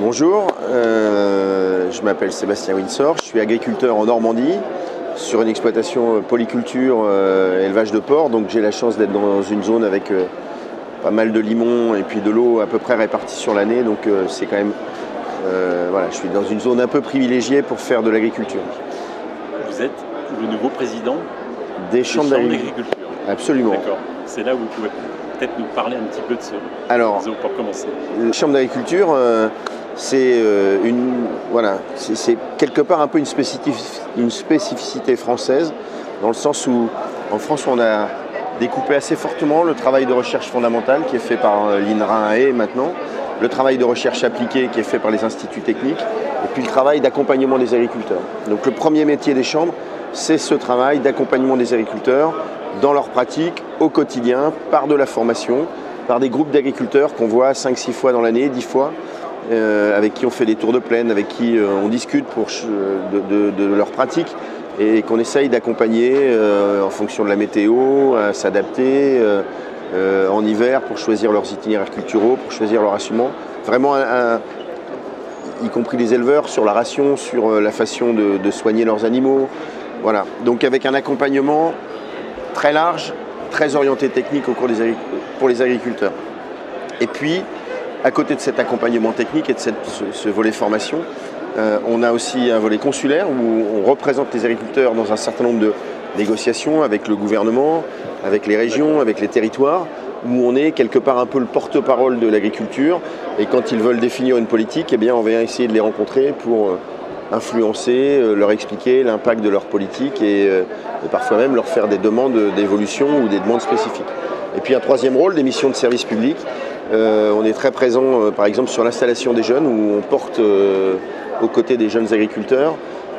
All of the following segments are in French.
Bonjour, je m'appelle Sébastien Windsor, je suis agriculteur en Normandie sur une exploitation polyculture élevage de porc, donc j'ai la chance d'être dans une zone avec pas mal de limons et puis de l'eau à peu près répartie sur l'année, donc c'est quand même, voilà, je suis dans une zone un peu privilégiée pour faire de l'agriculture. Vous êtes le nouveau président des chambres d'agriculture. Absolument. D'accord, c'est là où vous pouvez peut-être nous parler un petit peu de ce réseau pour commencer. La chambre d'agriculture, c'est quelque part un peu une spécificité française, dans le sens où en France on a découpé assez fortement le travail de recherche fondamentale qui est fait par l'INRA et maintenant, le travail de recherche appliquée qui est fait par les instituts techniques, et puis le travail d'accompagnement des agriculteurs. Donc le premier métier des chambres, c'est ce travail d'accompagnement des agriculteurs dans leur pratique au quotidien, par de la formation, par des groupes d'agriculteurs qu'on voit 5-6 fois dans l'année, 10 fois, avec qui on fait des tours de plaine, avec qui on discute de leur pratique et qu'on essaye d'accompagner en fonction de la météo, à s'adapter en hiver pour choisir leurs itinéraires culturaux, pour choisir leur assolement. Vraiment, y compris les éleveurs, sur la ration, sur la façon de soigner leurs animaux. Voilà. Donc avec un accompagnement très large, très orienté technique pour les agriculteurs. Et puis, à côté de cet accompagnement technique et de ce volet formation, on a aussi un volet consulaire où on représente les agriculteurs dans un certain nombre de négociations avec le gouvernement, avec les régions, avec les territoires, où on est quelque part un peu le porte-parole de l'agriculture. Et quand ils veulent définir une politique, eh bien, on vient essayer de les rencontrer pour influencer, leur expliquer l'impact de leur politique et parfois même leur faire des demandes d'évolution ou des demandes spécifiques. Et puis un troisième rôle, des missions de service public. On est très présent par exemple sur l'installation des jeunes où on porte aux côtés des jeunes agriculteurs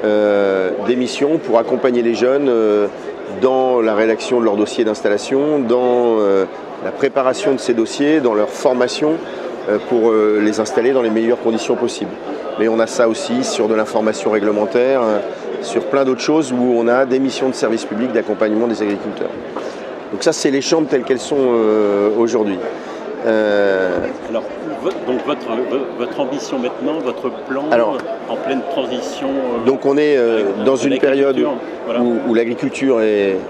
des missions pour accompagner les jeunes dans la rédaction de leur dossier d'installation, dans la préparation de ces dossiers, dans leur formation pour les installer dans les meilleures conditions possibles. Mais on a ça aussi sur de l'information réglementaire, sur plein d'autres choses où on a des missions de service public d'accompagnement des agriculteurs. Donc ça, c'est les chambres telles qu'elles sont aujourd'hui. Alors, donc votre ambition maintenant, votre plan en pleine transition donc on est dans une période où l'agriculture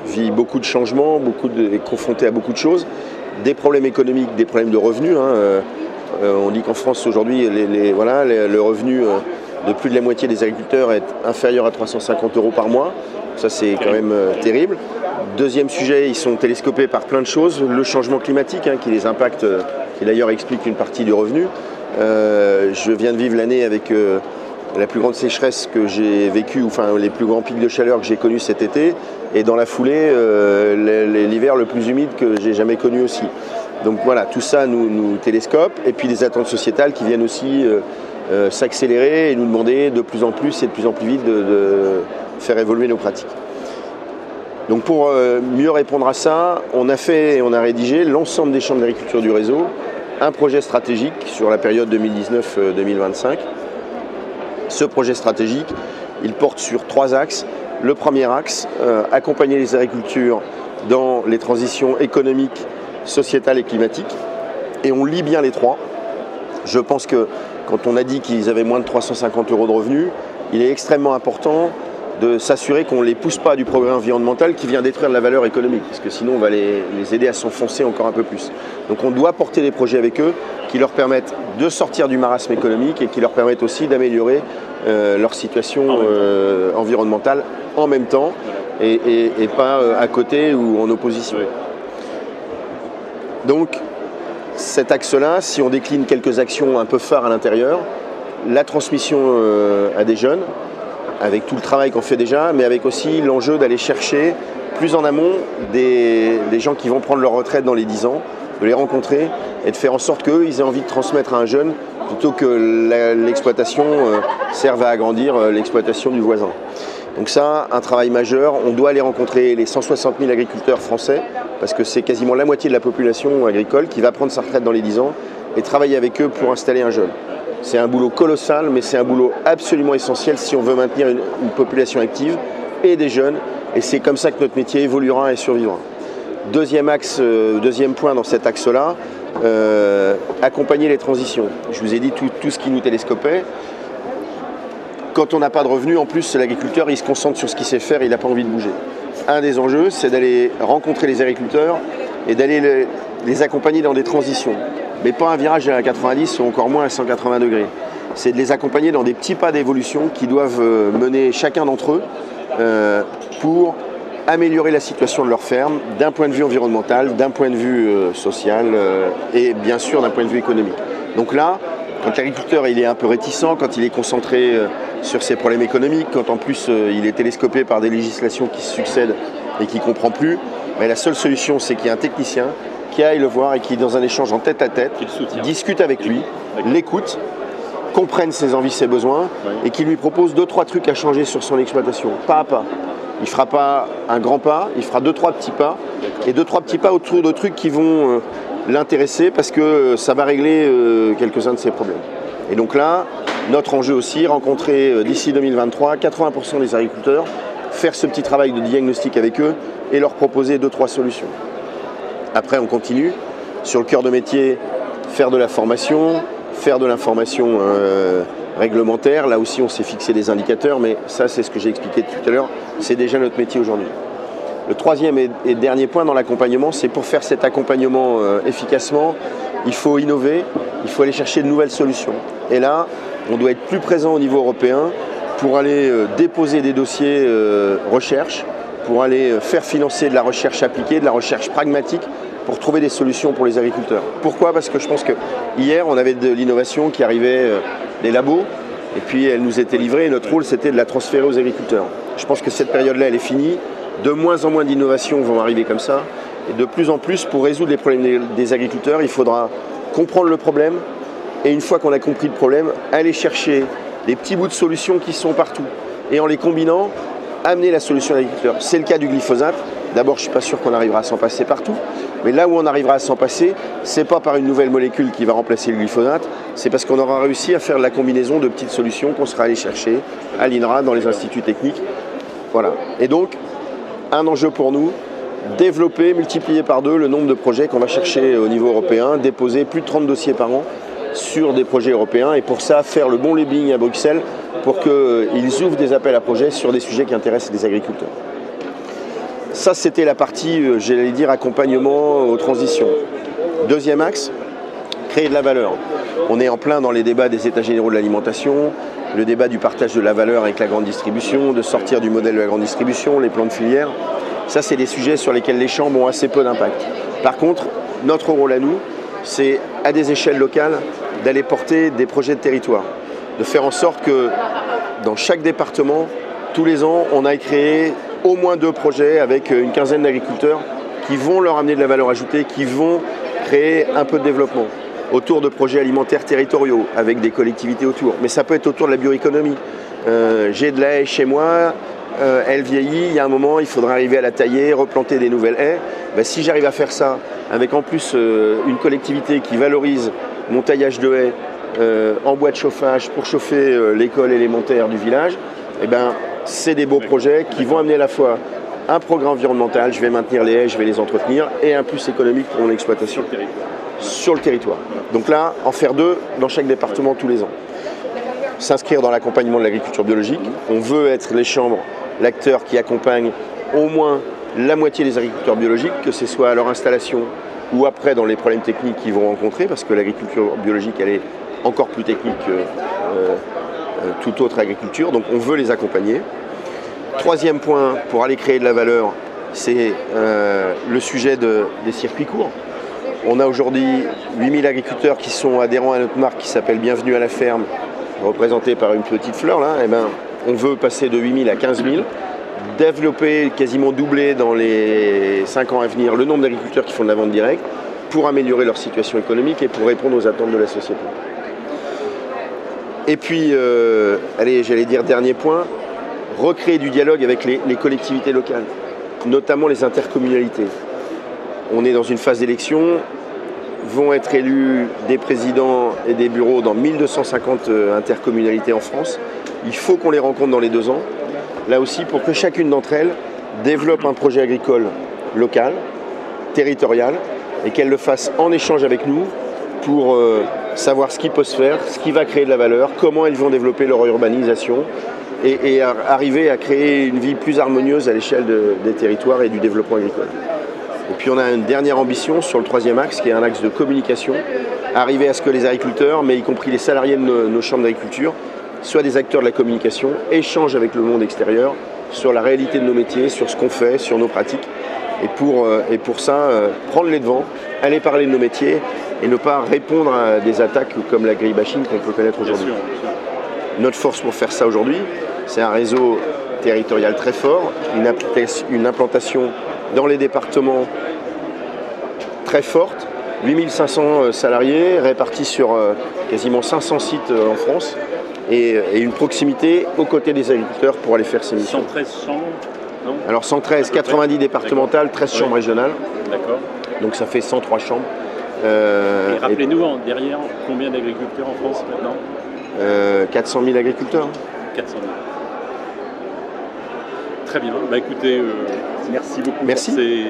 vit beaucoup de changements, est confrontée à beaucoup de choses, des problèmes économiques, des problèmes de revenus. On dit qu'en France aujourd'hui, le revenu de plus de la moitié des agriculteurs est inférieur à 350 € par mois. Ça, c'est quand même terrible. Deuxième sujet, ils sont télescopés par plein de choses. Le changement climatique qui les impacte, qui d'ailleurs explique une partie du revenu. Je viens de vivre l'année avec la plus grande sécheresse que j'ai vécue, enfin les plus grands pics de chaleur que j'ai connus cet été. Et dans la foulée, l'hiver le plus humide que j'ai jamais connu aussi. Donc voilà, tout ça nous télescope, et puis des attentes sociétales qui viennent aussi s'accélérer et nous demander de plus en plus et de plus en plus vite de faire évoluer nos pratiques. Donc pour mieux répondre à ça, on a rédigé l'ensemble des chambres d'agriculture du réseau, un projet stratégique sur la période 2019-2025. Ce projet stratégique, il porte sur 3 axes. Le premier axe, accompagner les agricultures dans les transitions économiques, sociétale et climatique, et on lit bien les 3. Je pense que quand on a dit qu'ils avaient moins de 350 € de revenus, il est extrêmement important de s'assurer qu'on ne les pousse pas du progrès environnemental qui vient détruire la valeur économique, parce que sinon on va les aider à s'enfoncer encore un peu plus. Donc on doit porter des projets avec eux qui leur permettent de sortir du marasme économique et qui leur permettent aussi d'améliorer leur situation environnementale en même temps et pas à côté ou en opposition. Donc cet axe-là, si on décline quelques actions un peu phares à l'intérieur, la transmission à des jeunes, avec tout le travail qu'on fait déjà, mais avec aussi l'enjeu d'aller chercher plus en amont des gens qui vont prendre leur retraite dans les 10 ans, de les rencontrer et de faire en sorte qu'eux, ils aient envie de transmettre à un jeune plutôt que l'exploitation serve à agrandir l'exploitation du voisin. Donc ça, un travail majeur. On doit aller rencontrer les 160 000 agriculteurs français, parce que c'est quasiment la moitié de la population agricole qui va prendre sa retraite dans les 10 ans, et travailler avec eux pour installer un jeune. C'est un boulot colossal, mais c'est un boulot absolument essentiel si on veut maintenir une population active et des jeunes, et c'est comme ça que notre métier évoluera et survivra. Deuxième point dans cet axe-là, accompagner les transitions. Je vous ai dit tout tout ce qui nous télescopait. Quand on n'a pas de revenus, en plus, l'agriculteur, il se concentre sur ce qu'il sait faire, il n'a pas envie de bouger. Un des enjeux, c'est d'aller rencontrer les agriculteurs et d'aller les accompagner dans des transitions. Mais pas un virage à 90 ou encore moins à 180 degrés. C'est de les accompagner dans des petits pas d'évolution qui doivent mener chacun d'entre eux pour améliorer la situation de leur ferme d'un point de vue environnemental, d'un point de vue social et bien sûr d'un point de vue économique. Donc là, quand l'agriculteur il est un peu réticent, quand il est concentré sur ses problèmes économiques, quand en plus il est télescopé par des législations qui se succèdent et qui ne comprend plus, mais la seule solution c'est qu'il y ait un technicien qui aille le voir et qui, dans un échange en tête à tête, discute avec lui, l'écoute, comprenne ses envies, ses besoins, et qui lui propose 2-3 trucs à changer sur son exploitation, pas à pas. Il ne fera pas un grand pas, il fera 2-3 petits pas, et 2-3 petits pas autour de trucs qui vont l'intéresser parce que ça va régler quelques-uns de ses problèmes. Et donc là, notre enjeu aussi, rencontrer d'ici 2023 80% des agriculteurs, faire ce petit travail de diagnostic avec eux et leur proposer 2-3 solutions. Après, on continue sur le cœur de métier, faire de la formation, faire de l'information réglementaire. Là aussi, on s'est fixé des indicateurs, mais ça, c'est ce que j'ai expliqué tout à l'heure. C'est déjà notre métier aujourd'hui. Le troisième et dernier point dans l'accompagnement, c'est pour faire cet accompagnement efficacement, il faut innover, il faut aller chercher de nouvelles solutions. Et là, on doit être plus présent au niveau européen pour aller déposer des dossiers recherche, pour aller faire financer de la recherche appliquée, de la recherche pragmatique, pour trouver des solutions pour les agriculteurs. Pourquoi ? Parce que je pense que hier, on avait de l'innovation qui arrivait des labos, et puis elle nous était livrée, et notre rôle, c'était de la transférer aux agriculteurs. Je pense que cette période-là, elle est finie. De moins en moins d'innovations vont arriver comme ça, et de plus en plus, pour résoudre les problèmes des agriculteurs, il faudra comprendre le problème, et une fois qu'on a compris le problème, aller chercher des petits bouts de solutions qui sont partout, et en les combinant, amener la solution à l'agriculteur. C'est le cas du glyphosate. D'abord, je ne suis pas sûr qu'on arrivera à s'en passer partout, mais là où on arrivera à s'en passer, ce n'est pas par une nouvelle molécule qui va remplacer le glyphosate, c'est parce qu'on aura réussi à faire de la combinaison de petites solutions qu'on sera allé chercher à l'INRA, dans les instituts techniques. Voilà. Et donc, un enjeu pour nous, développer, multiplier par 2 le nombre de projets qu'on va chercher au niveau européen, déposer plus de 30 dossiers par an sur des projets européens, et pour ça, faire le bon lobbying à Bruxelles pour qu'ils ouvrent des appels à projets sur des sujets qui intéressent les agriculteurs. Ça, c'était la partie, j'allais dire, accompagnement aux transitions. Deuxième axe, créer de la valeur. On est en plein dans les débats des États généraux de l'alimentation, le débat du partage de la valeur avec la grande distribution, de sortir du modèle de la grande distribution, les plans de filière. Ça, c'est des sujets sur lesquels les chambres ont assez peu d'impact. Par contre, notre rôle à nous, c'est à des échelles locales d'aller porter des projets de territoire, de faire en sorte que dans chaque département, tous les ans, on aille créer au moins 2 projets avec une quinzaine d'agriculteurs qui vont leur amener de la valeur ajoutée, qui vont créer un peu de développement autour de projets alimentaires territoriaux avec des collectivités autour. Mais ça peut être autour de la bioéconomie. J'ai de la haie chez moi, elle vieillit, il y a un moment, il faudra arriver à la tailler, replanter des nouvelles haies. Ben, si j'arrive à faire ça avec en plus une collectivité qui valorise mon taillage de haies en bois de chauffage pour chauffer l'école élémentaire du village, eh ben, c'est des beaux projets qui vont amener à la fois un progrès environnemental, je vais maintenir les haies, je vais les entretenir, et un plus économique pour mon exploitation sur le territoire. Donc là, en faire 2 dans chaque département tous les ans. S'inscrire dans l'accompagnement de l'agriculture biologique. On veut être les chambres, l'acteur qui accompagne au moins la moitié des agriculteurs biologiques, que ce soit à leur installation ou après dans les problèmes techniques qu'ils vont rencontrer, parce que l'agriculture biologique, elle est encore plus technique que toute autre agriculture, donc on veut les accompagner. Troisième point, pour aller créer de la valeur, c'est le sujet des circuits courts. On a aujourd'hui 8000 agriculteurs qui sont adhérents à notre marque qui s'appelle Bienvenue à la ferme, représentée par une petite fleur là. Et ben, on veut passer de 8000 à 15 000, développer, quasiment doubler dans les 5 ans à venir le nombre d'agriculteurs qui font de la vente directe pour améliorer leur situation économique et pour répondre aux attentes de la société. Et puis, allez, j'allais dire dernier point, recréer du dialogue avec les collectivités locales, notamment les intercommunalités. On est dans une phase d'élection, vont être élus des présidents et des bureaux dans 1250 intercommunalités en France. Il faut qu'on les rencontre dans les 2 ans, là aussi pour que chacune d'entre elles développe un projet agricole local, territorial, et qu'elle le fasse en échange avec nous, pour savoir ce qui peut se faire, ce qui va créer de la valeur, comment ils vont développer leur urbanisation et arriver à créer une vie plus harmonieuse à l'échelle des territoires et du développement agricole. Et puis on a une dernière ambition sur le troisième axe, qui est un axe de communication, arriver à ce que les agriculteurs, mais y compris les salariés de nos chambres d'agriculture, soient des acteurs de la communication, échangent avec le monde extérieur sur la réalité de nos métiers, sur ce qu'on fait, sur nos pratiques. Et pour ça, prendre les devants, aller parler de nos métiers et ne pas répondre à des attaques comme l'agribashing qu'on peut connaître aujourd'hui. Notre force pour faire ça aujourd'hui, c'est un réseau territorial très fort, une implantation dans les départements très forte, 8500 salariés répartis sur quasiment 500 sites en France et une proximité aux côtés des agriculteurs pour aller faire ces missions. 113 chambres, non ? Alors 113, 90 départementales, 13 chambres régionales. D'accord. Donc ça fait 103 chambres. Et rappelez-nous, derrière, combien d'agriculteurs en France maintenant ? 400 000 agriculteurs. 400 000. Très bien. Bah écoutez, merci beaucoup. Merci. Pour ces